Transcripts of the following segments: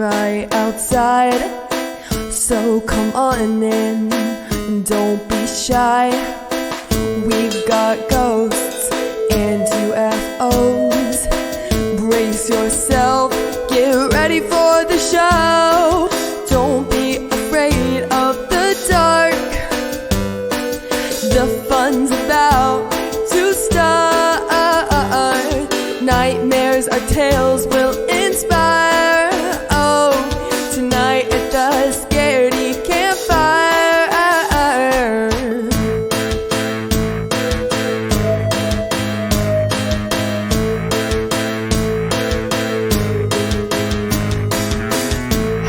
right outside, so come on in, don't be shy. We've got ghosts and UFOs. Brace yourself, get ready for the show. Don't be afraid of the dark, the fun's about to start. Nightmares or tales will inspire. Oh, tonight at the Scaredy Campfire.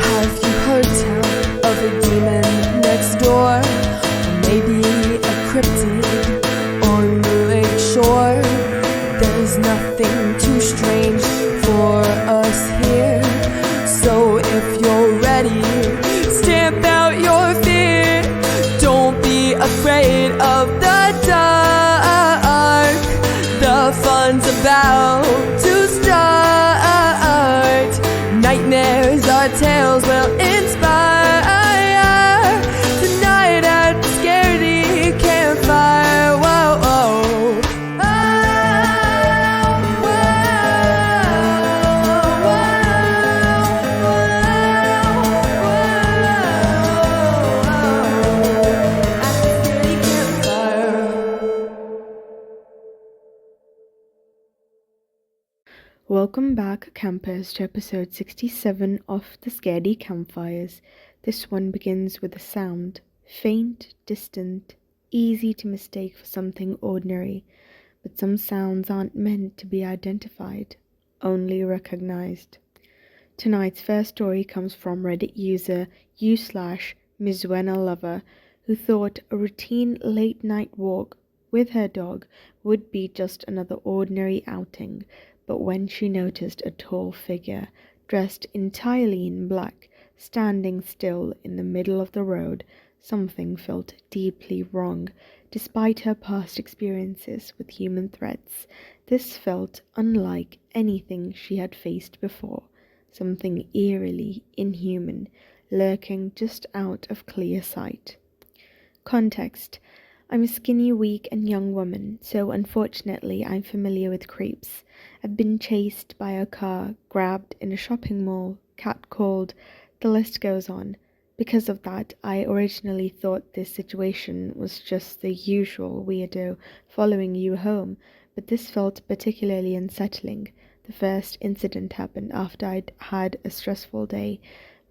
Have you heard tell of a demon next door? Or maybe a cryptid on the lake shore? There's nothing too strange for us here, so if you're ready, stamp out your fear. Don't be afraid of the dark, the fun's about to start. Nightmares or tales will inspire. Tonight at the Scaredy Campfire. Whoa, whoa. Welcome back, campers, to episode 67 of the Scaredy Campfires. This one begins with a sound, faint, distant, easy to mistake for something ordinary, but some sounds aren't meant to be identified, only recognized. Tonight's first story comes from Reddit user u/Mizwena who thought a routine late-night walk with her dog would be just another ordinary outing, but when she noticed a tall figure, dressed entirely in black, standing still in the middle of the road, something felt deeply wrong. Despite her past experiences with human threats, this felt unlike anything she had faced before, something eerily inhuman, lurking just out of clear sight. Context: I'm a skinny, weak, and young woman, so unfortunately I'm familiar with creeps. I've been chased by a car, grabbed in a shopping mall, catcalled, the list goes on. Because of that, I originally thought this situation was just the usual weirdo following you home, but this felt particularly unsettling. The first incident happened after I'd had a stressful day.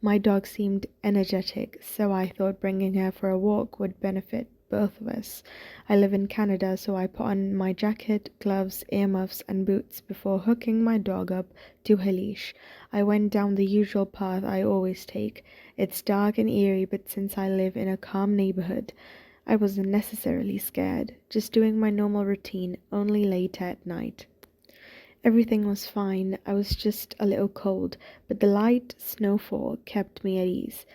My dog seemed energetic, so I thought bringing her for a walk would benefit both of us. I live in Canada, so I put on my jacket, gloves, earmuffs, and boots before hooking my dog up to her leash. I went down the usual path I always take. It's dark and eerie, but since I live in a calm neighborhood, I wasn't necessarily scared, just doing my normal routine, only later at night. Everything was fine. I was just a little cold, but the light snowfall kept me at ease.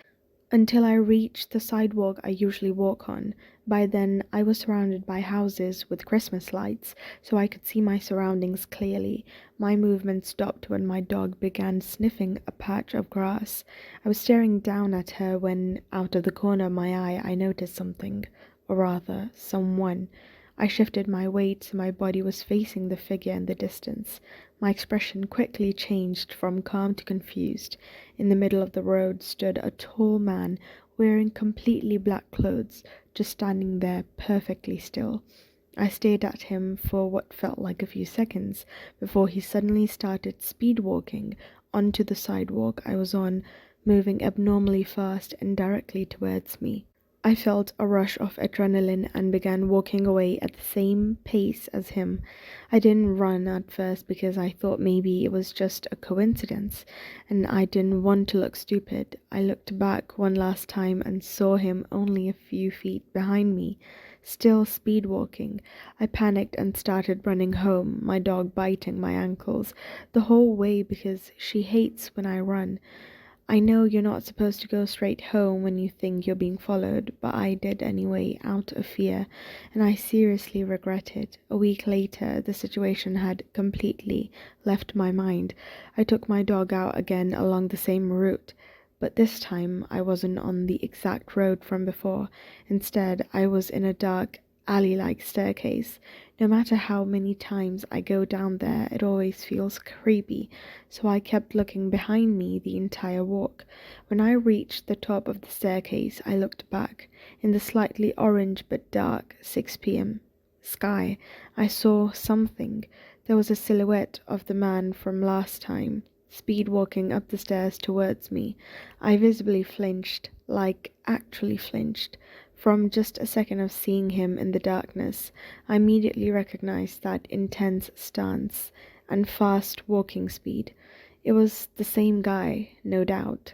Until I reached the sidewalk I usually walk on. By then, I was surrounded by houses with Christmas lights, so I could see my surroundings clearly. My movement stopped when my dog began sniffing a patch of grass. I was staring down at her when, out of the corner of my eye, I noticed something, or rather, someone. I shifted my weight so my body was facing the figure in the distance. My expression quickly changed from calm to confused. In the middle of the road stood a tall man wearing completely black clothes, just standing there perfectly still. I stared at him for what felt like a few seconds before he suddenly started speed walking onto the sidewalk I was on, moving abnormally fast and directly towards me. I felt a rush of adrenaline and began walking away at the same pace as him. I didn't run at first because I thought maybe it was just a coincidence, and I didn't want to look stupid. I looked back one last time and saw him only a few feet behind me, still speed walking. I panicked and started running home, my dog biting my ankles the whole way because she hates when I run. I know you're not supposed to go straight home when you think you're being followed, but I did anyway out of fear, and I seriously regret it. A week later, the situation had completely left my mind. I took my dog out again along the same route, but this time I wasn't on the exact road from before. Instead, I was in a dark alley-like staircase. No matter how many times I go down there, it always feels creepy, so I kept looking behind me the entire walk. When I reached the top of the staircase, I looked back. In the slightly orange but dark 6 p.m. sky, I saw something. There was a silhouette of the man from last time, speed walking up the stairs towards me. I visibly flinched, like actually flinched. From just a second of seeing him in the darkness, I immediately recognized that intense stance and fast walking speed. It was the same guy, no doubt.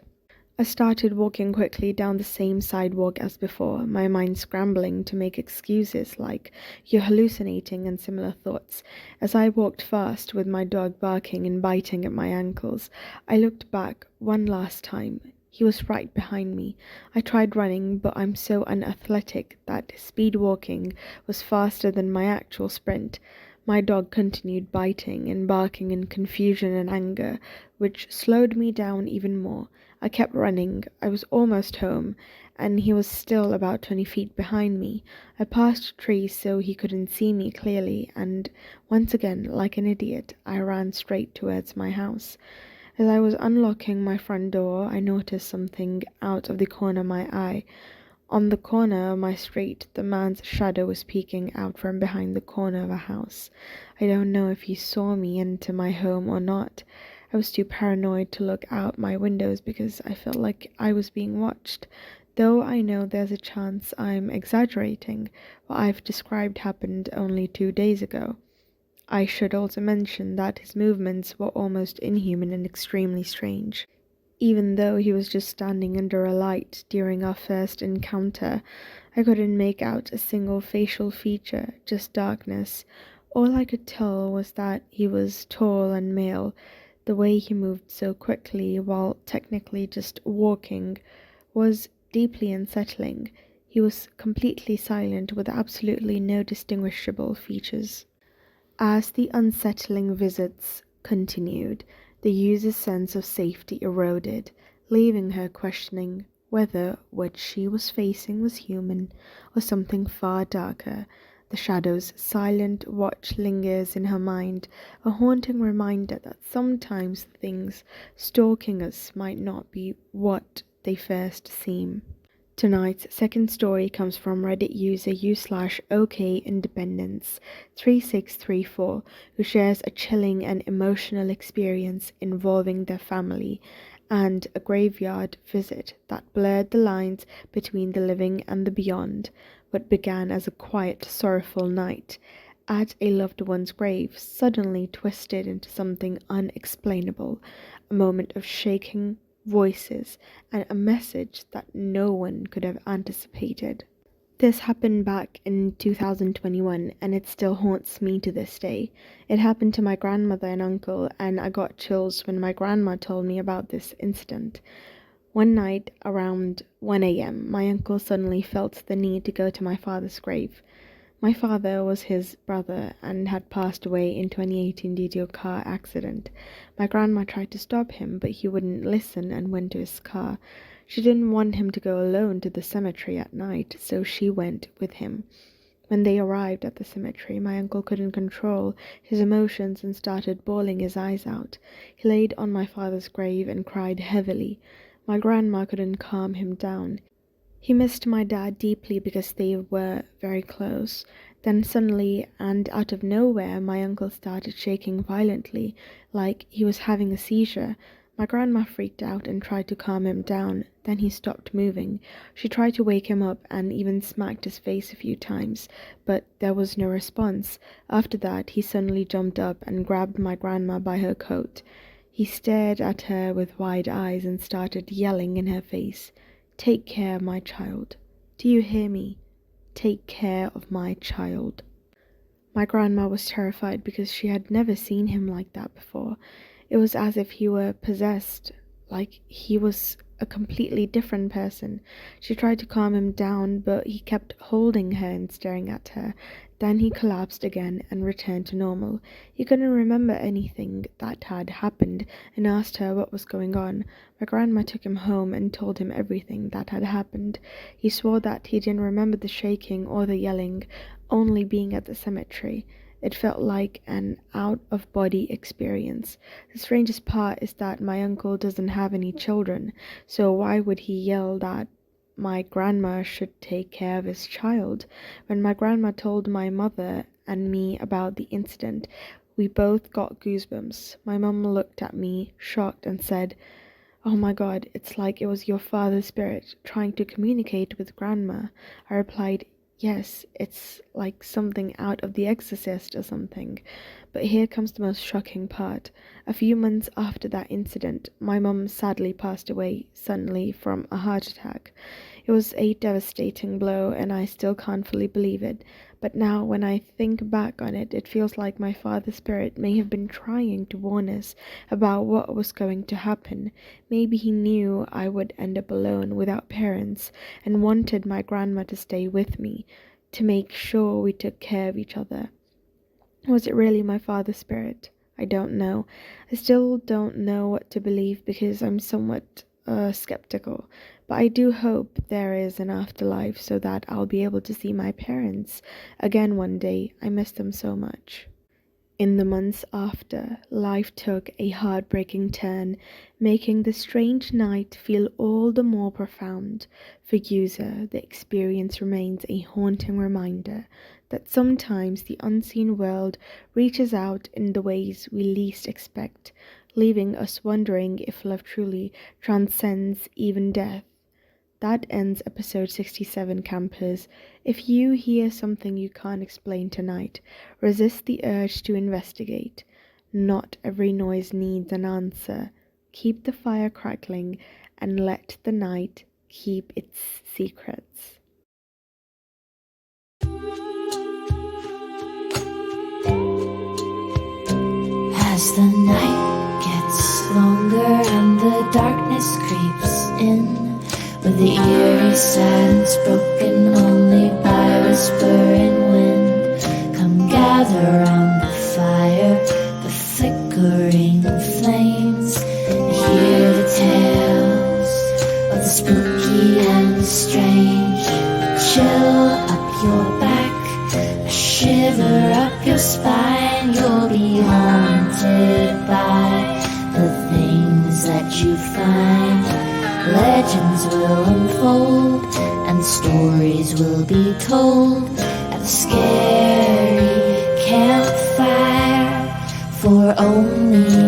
I started walking quickly down the same sidewalk as before, my mind scrambling to make excuses like, "You're hallucinating," and similar thoughts. As I walked fast, with my dog barking and biting at my ankles, I looked back one last time. He was right behind me. I tried running, but I'm so unathletic that speed walking was faster than my actual sprint. My dog continued biting and barking in confusion and anger, which slowed me down even more. I kept running. I was almost home, and he was still about 20 feet behind me. I passed a tree so he couldn't see me clearly, and once again, like an idiot, I ran straight towards my house. As I was unlocking my front door, I noticed something out of the corner of my eye. On the corner of my street, the man's shadow was peeking out from behind the corner of a house. I don't know if he saw me enter my home or not. I was too paranoid to look out my windows because I felt like I was being watched. Though I know there's a chance I'm exaggerating, what I've described happened only 2 days ago. I should also mention that his movements were almost inhuman and extremely strange. Even though he was just standing under a light during our first encounter, I couldn't make out a single facial feature, just darkness. All I could tell was that he was tall and male. The way he moved so quickly while technically just walking was deeply unsettling. He was completely silent with absolutely no distinguishable features. As the unsettling visits continued, the user's sense of safety eroded, leaving her questioning whether what she was facing was human or something far darker. The shadow's silent watch lingers in her mind, a haunting reminder that sometimes things stalking us might not be what they first seem. Tonight's second story comes from Reddit user u/okindependence3634, who shares a chilling and emotional experience involving their family and a graveyard visit that blurred the lines between the living and the beyond. What began as a quiet, sorrowful night at a loved one's grave suddenly twisted into something unexplainable, a moment of shaking voices, and a message that no one could have anticipated. This happened back in 2021, and it still haunts me to this day. It happened to my grandmother and uncle, and I got chills when my grandma told me about this incident. One night around 1 a.m., my uncle suddenly felt the need to go to my father's grave. My father was his brother and had passed away in 2018 due to a car accident. My grandma tried to stop him, but he wouldn't listen and went to his car. She didn't want him to go alone to the cemetery at night, so she went with him. When they arrived at the cemetery, my uncle couldn't control his emotions and started bawling his eyes out. He laid on my father's grave and cried heavily. My grandma couldn't calm him down. He missed my dad deeply because they were very close. Then suddenly, and out of nowhere, my uncle started shaking violently, like he was having a seizure. My grandma freaked out and tried to calm him down. Then he stopped moving. She tried to wake him up and even smacked his face a few times, but there was no response. After that, he suddenly jumped up and grabbed my grandma by her coat. He stared at her with wide eyes and started yelling in her face. "Take care, my child. Do you hear me? Take care of my child." My grandma was terrified because she had never seen him like that before. It was as if he were possessed. like he was a completely different person. She tried to calm him down, but he kept holding her and staring at her. Then he collapsed again and returned to normal. He couldn't remember anything that had happened and asked her what was going on. My grandma took him home and told him everything that had happened. He swore that he didn't remember the shaking or the yelling, only being at the cemetery. It felt like an out-of-body experience. The strangest part is that my uncle doesn't have any children, so why would he yell that my grandma should take care of his child? When my grandma told my mother and me about the incident, we both got goosebumps. My mum looked at me, shocked, and said, "Oh my God, it's like it was your father's spirit trying to communicate with grandma." I replied, "Yes, it's like something out of The Exorcist or something." But here comes the most shocking part. A few months after that incident, my mum sadly passed away suddenly from a heart attack. It was a devastating blow, and I still can't fully believe it. But now, when I think back on it, it feels like my father's spirit may have been trying to warn us about what was going to happen. Maybe he knew I would end up alone without parents and wanted my grandma to stay with me to make sure we took care of each other. Was it really my father's spirit? I don't know. I still don't know what to believe because I'm somewhat skeptical. But I do hope there is an afterlife so that I'll be able to see my parents again one day. I miss them so much. In the months after, life took a heartbreaking turn, making the strange night feel all the more profound. For User, the experience remains a haunting reminder that sometimes the unseen world reaches out in the ways we least expect, leaving us wondering if love truly transcends even death. That ends episode 67, campers. If you hear something you can't explain tonight, resist the urge to investigate. Not every noise needs an answer. Keep the fire crackling and let the night keep its secrets. As the night gets longer and the darkness creeps in, with the eerie silence broken only by whispering wind, come gather round the fire, the flickering flames, and hear the tales of the spooky and the strange. Chill up your back, a shiver up your spine. You'll be haunted by the things that you find. Legends will unfold and stories will be told at a scary campfire, for only